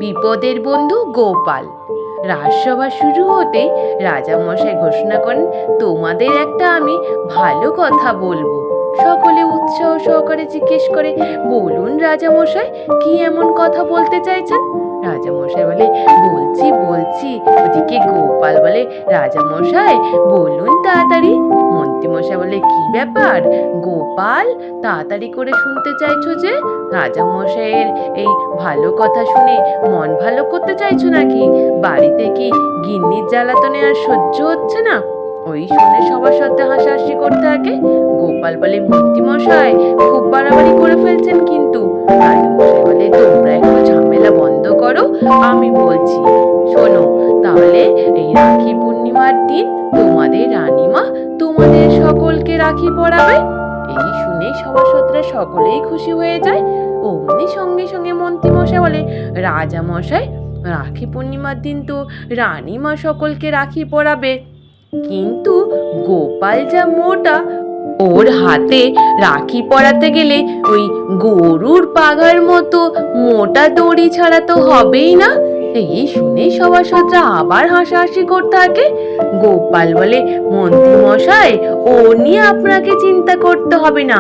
বিপদের বন্ধু গোপাল। রাজসভা শুরু হতেই রাজামশাই ঘোষণা করেন, তোমাদের একটা আমি ভালো কথা বলবো। সকলে উৎসাহ সহকারে জিজ্ঞেস করে, বলুন রাজামশাই, কি এমন কথা বলতে চাইছেন? রাজামশাই বলে, বলছি বলছি। ওদিকে গোপাল বলে, রাজামশাই বলুন তাড়াতাড়ি। মন্ত্রীমশাই বলে, কি ব্যাপার গোপাল, তাড়াতাড়ি করে শুনতে চাইছো যে? রাজামশাইয়ের এই ভালো কথা শুনে মন ভালো করতে চাইছো নাকি? বাড়িতে কি গিন্নির জ্বালাতনে আর সহ্য হচ্ছে না? ওই শুনে সবার সাথে হাসাহাসি করতে থাকে। গোপাল বলে, মন্ত্রীমশাই খুব বাড়াবাড়ি করে ফেলছেন কিন্তু। রাজামশাই বলে, তোমরা একটু ঝামেলা বন্ধ করো, আমি বলছি। শোনো তাহলে, এই রাখি পূর্ণিমার দিন তোমাদের রানীমা তোমাদের সকলকে রাখি পরাবে। এই শুনে সভাসদরা সকলেই খুশি হয়ে যায়। অমনি সঙ্গে সঙ্গে মন্ত্রীমশাই বলে, রাজামশাই রাখি পূর্ণিমার দিন তো রানীমা সকলকে রাখি পরাবে, কিন্তু গোপাল যা মোটা, ওর হাতে রাখি পরাতে গেলে ওই গরুর পাগার মতো মোটা দড়ি ছাড়া তো হবেই না। এই শুনে সভাসদরা আবার হাসাহাসি করতে থাকে। গোপাল বলে, মন্ত্রী মশাই ও নিয়ে আপনাকে চিন্তা করতে হবে না,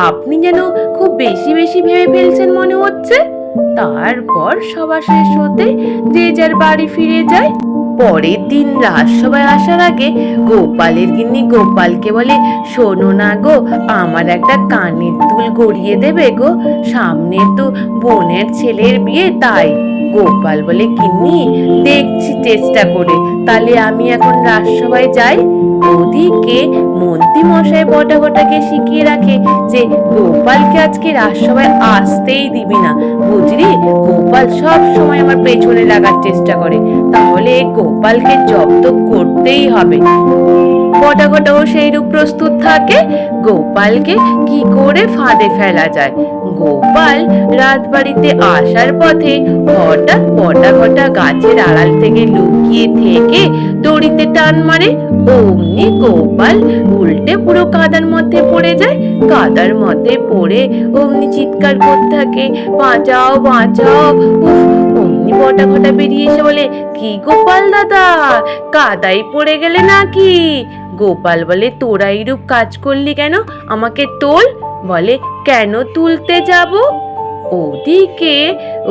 আপনি যেন খুব বেশি বেশি ভেবে ফেলছেন মনে হচ্ছে। তারপর সভা শেষ হতে যে যার বাড়ি ফিরে যায়। পরের দিন রাজসভায় আসার আগে গোপালের গিন্নি গোপালকে বলে, শোনো না গো, আমার একটা কানের দুল গড়িয়ে দেবে গো, সামনে তো বোনের ছেলের বিয়ে, তাই। গোপাল বলে, গিন্নি দেখছি চেষ্টা করে, তাহলে আমি এখন রাজসভায় যাই। ওদিকে মন্ত্রী মশাই বটা বটাকে শিখিয়ে রাখে যে গোপালকে আজকে রাজসভায় আসতেই দিবি না, বুঝলি? গোপাল সব সময় আমার পেছনে লাগার চেষ্টা করে, তাহলে গোপালকে জব্দ করতেই হবে। বটাঘটাও সেইরূপ প্রস্তুত থাকে। গোপালকে কি করে ফাঁদে ফেলা যায়। গোপাল রাজবাড়িতে আসার পথে হঠাৎ বটাঘটা গাছের আড়াল থেকে লুকিয়ে থেকে দড়িতে টান মারে। অমনি গোপাল উল্টে পুরো কাদার মধ্যে পড়ে যায়। কাদার মধ্যে পড়ে অমনি চিৎকার করতে থাকে, বাঁচাও বাঁচাও। উফ! অমনি বটাঘটা বেরিয়ে এসে বলে, কি গোপাল দাদা, কাদায় পড়ে গেলে নাকি? গোপাল বলে, তোরা এইরূপ কাজ করলি কেন? আমাকে তোল। বলে, কেন তুলতে যাব? ওদিকে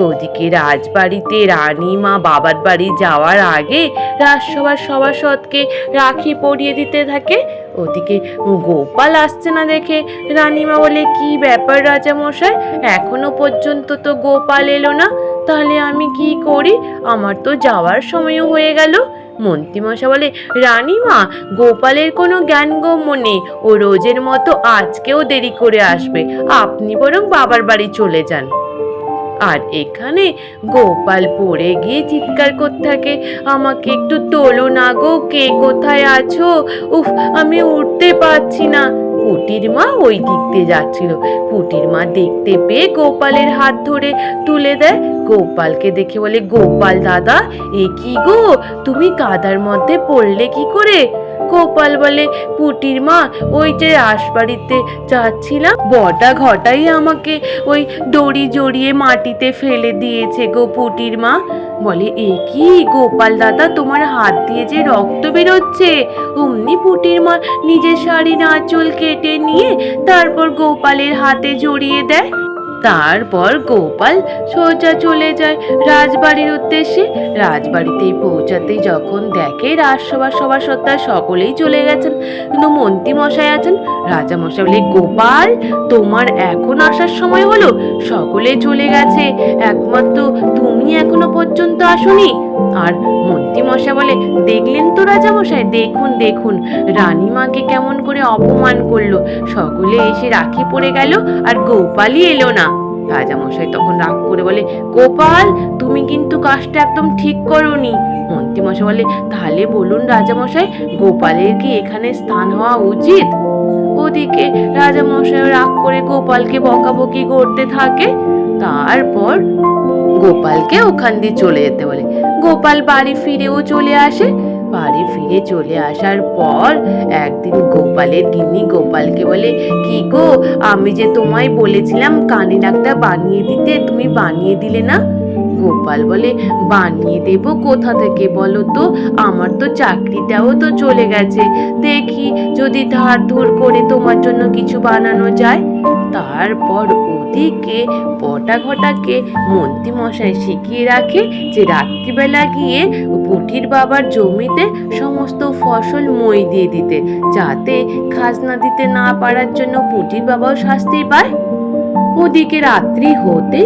ওদিকে রাজবাড়িতে রানীমা বাবার বাড়ি যাওয়ার আগে রাজসভার সভাসদকে রাখি পরিয়ে দিতে থাকে। ওদিকে গোপাল আসছে না দেখে রানীমা বলে, কি ব্যাপার রাজামশাই, এখনো পর্যন্ত তো গোপাল এলো না, তাহলে আমি কি করি? আমার তো যাওয়ার সময়ও হয়ে গেল। মন্ত্রীমশাই বলে, রানীমা গোপালের কোনো জ্ঞানগম্য নেই, ও রোজের মতো আজকেও দেরি করে আসবে, আপনি বরং বাবার বাড়ি চলে যান। আর এখানে গোপাল পড়ে গিয়ে চিৎকার করতে থাকে, আমাকে একটু তোলো না গো, কে কোথায় আছো? উফ, আমি উঠতে পারছি না। পুটির মা ওই দিক দিয়ে যাচ্ছিল। পুটির মা দেখতে পেয়ে গোপালের হাত ধরে তুলে দেয়। গোপালকে দেখে বলে, গোপাল দাদা, এ কি গো, তুমি কাদার মধ্যে পড়লে কি করে? গোপাল বলে, পুটির মা, ওই যে রাজবাড়িতে যাচ্ছিলাম, বটা ঘটাই আমাকে ওই দড়ি জড়িয়ে মাটিতে ফেলে দিয়েছে গো পুটির মা। বলে, এ কি গোপাল দাদা, তোমার হাত দিয়ে যে রক্ত বেরোচ্ছে। অমনি পুটির মা নিজের শাড়ির আঁচল কেটে নিয়ে তারপর গোপালের হাতে জড়িয়ে দেয়। তারপর গোপাল সোজা চলে যায় রাজবাড়ির উদ্দেশ্যে। রাজবাড়িতেই পৌঁছাতেই যখন দেখে রাজসভার সভাসদরা সকলেই চলে গেছেন, কিন্তু মন্ত্রী মশাই আছেন। রাজা মশাই বলে, গোপাল, তোমার এখন আসার সময় হলো, সকলে চলে গেছে, একমাত্র তুমি এখনো পর্যন্ত আসোনি। আর মন্ত্রী মশাই বলে, দেখলেন তো রাজা মশাই, দেখুন দেখুন রানীমাকে কেমন করে অপমান করলো, সকলে এসে রাখি পড়ে গেল আর গোপালই এলো না। রাজামশাই তখন রাগ করে বলে, গোপাল, তুমি কিন্তু কাজটা একদম ঠিক করোনি। মন্ত্রীমশাই বলে, তাহলে বলুন রাজামশাই, গোপালের কি এখানে স্থান হওয়া উচিত? ওদিকে রাজামশাই রাগ করে গোপালকে বকাবকি করতে থাকে। তারপর গোপালকে ওখান দিয়ে চলে যেতে বলে। গোপাল বাড়ি ফিরেও চলে আসে। বাড়ি ফিরে চলে আসার পর একদিন গোপালের গিন্নি গোপালকে বলে, কি গো, আমি যে তোমায় বলেছিলাম কানের একটা বানিয়ে দিতে, তুমি বানিয়ে দিলে না? গোপাল বলে, বানিয়ে দেবো কোথা থেকে বলো তো, আমার তো চাকরিটাও তো চলে গেছে, দেখি যদি ধার ধুর করে তোমার জন্য কিছু বানানো যায়। তারপর ওদিকে বটা ঘটাকে মন্ত্রী মশাই শিখিয়ে রাখে যে রাত্রিবেলা গিয়ে পুটির বাবার জমিতে সমস্ত ফসল মই দিয়ে দিতে, যাতে খাজনা দিতে না পারার জন্য পুটির বাবাও শাস্তি পায়। ওদিকে রাত্রি হতে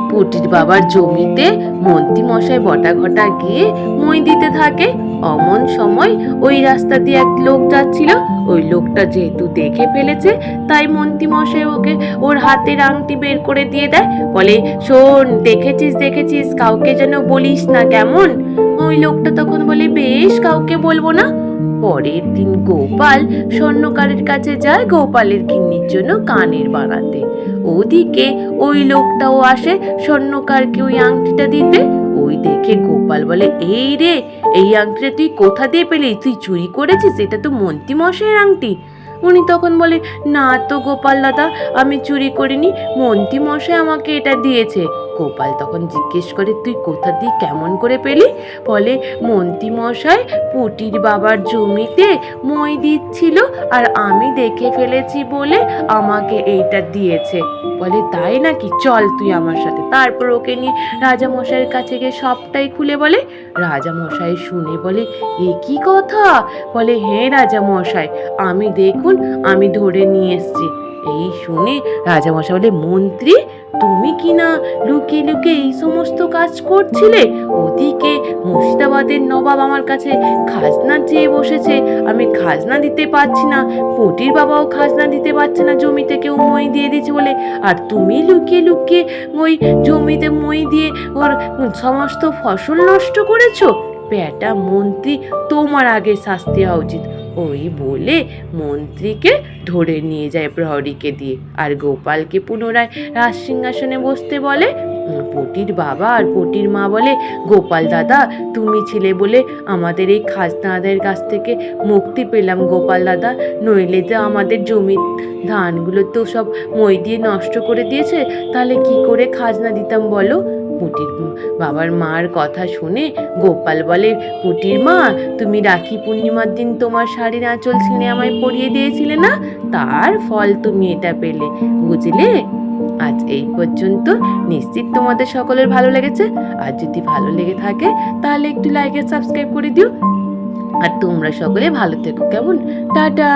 পুটির বাবার জমিতে মন্ত্রী মশাই বটা ঘটা গিয়ে মই দিতে থাকে। অমন সময় ওই রাস্তা দিয়ে এক লোক যাচ্ছিল। ওই লোকটা যেহেতু দেখে ফেলেছে, তাই মন্ত্রী মশাই ওকে ওর হাতের আংটি বের করে দিয়ে দেয়। বলে, শোন, দেখেছিস দেখেছিস, কাউকে যেন বলিস না, কেমন? ওই লোকটা তখন বলে, বেশ, কাউকে বলবো না। পরের দিন গোপাল স্বর্ণকারের কাছে যায় গোপালের গিন্নির জন্য কানের বানাতে। ওদিকে ওই লোকটাও আসে স্বর্ণকারকে ওই আংটিটা দিতে। ওই দেখে গোপাল বলে, এই রে, এই আংটিটা তুই কোথা দিয়ে পেলি? তুই চুরি করেছিস? এটা তো মন্ত্রী মশাইয়ের আংটি। উনি তখন বলে, না তো গোপাল দাদা, আমি চুরি করিনি, মন্ত্রী মশাই আমাকে এটা দিয়েছে। গোপাল তখন জিজ্ঞেস করে, তুই কোথা দিয়ে কেমন করে পেলি? বলে, মন্ত্রী মশাই পুটির বাবার জমিতে মই দিচ্ছিল, আর আমি দেখে ফেলেছি বলে আমাকে এইটা দিয়েছে। বলে, তাই নাকি? চল তুই আমার সাথে। তারপর ওকে নিয়ে রাজা মশাইয়ের কাছে গিয়ে সবটাই খুলে বলে। রাজা মশাই শুনে বলে, এ কি কথা? বলে, হ্যাঁ রাজা মশাই, আমি দেখুন, আমি ধরে নিয়ে এসছি। এই শুনে রাজামশাই বলে, মন্ত্রী, তুমি কি না লুকিয়ে লুকিয়ে এই সমস্ত কাজ করছিলে? ওদিকে মুর্শিদাবাদের নবাব আমার কাছে খাজনা চেয়ে বসেছে, আমি খাজনা দিতে পারছি না, পুটির বাবাও খাজনা দিতে পারছে না, জমিতে কেউ মই দিয়ে দিচ্ছে বলে, আর তুমি লুকিয়ে লুকিয়ে ওই জমিতে মই দিয়ে ওর সমস্ত ফসল নষ্ট করেছো। বেটা মন্ত্রী, তোমার আগে শাস্তি হওয়া উচিত। ওই বলে মন্ত্রীকে ধরে নিয়ে যায় প্রহরীকে দিয়ে, আর গোপালকে পুনরায় রাজসিংহাসনে বসতে বলে। পুটির বাবা আর পুটির মা বলে, গোপাল দাদা, তুমি ছিলে বলে আমাদের এই খাজনা আদায়ের কাছ থেকে মুক্তি পেলাম গোপাল দাদা, নইলে যে আমাদের জমির ধানগুলো তো সব মই দিয়ে নষ্ট করে দিয়েছে, তাহলে কি করে খাজনা দিতাম বলো? পুটির বাবার মার কথা শুনে গোপাল বলে, পুটির মা, তুমি রাখি পূর্ণিমার দিন তোমার শাড়ির আঁচল ছিঁড়ে আমায় পরিয়ে দিয়েছিলে না, তার ফল তুমি এটা পেলে, বুঝলে? আজ এই পর্যন্ত। নিশ্চিত তোমাদের সকলের ভালো লেগেছে। আর যদি ভালো লেগে থাকে তাহলে একটু লাইক আর সাবস্ক্রাইব করে দিও। আর তোমরা সকলে ভালো থেকো, কেমন? টাটা।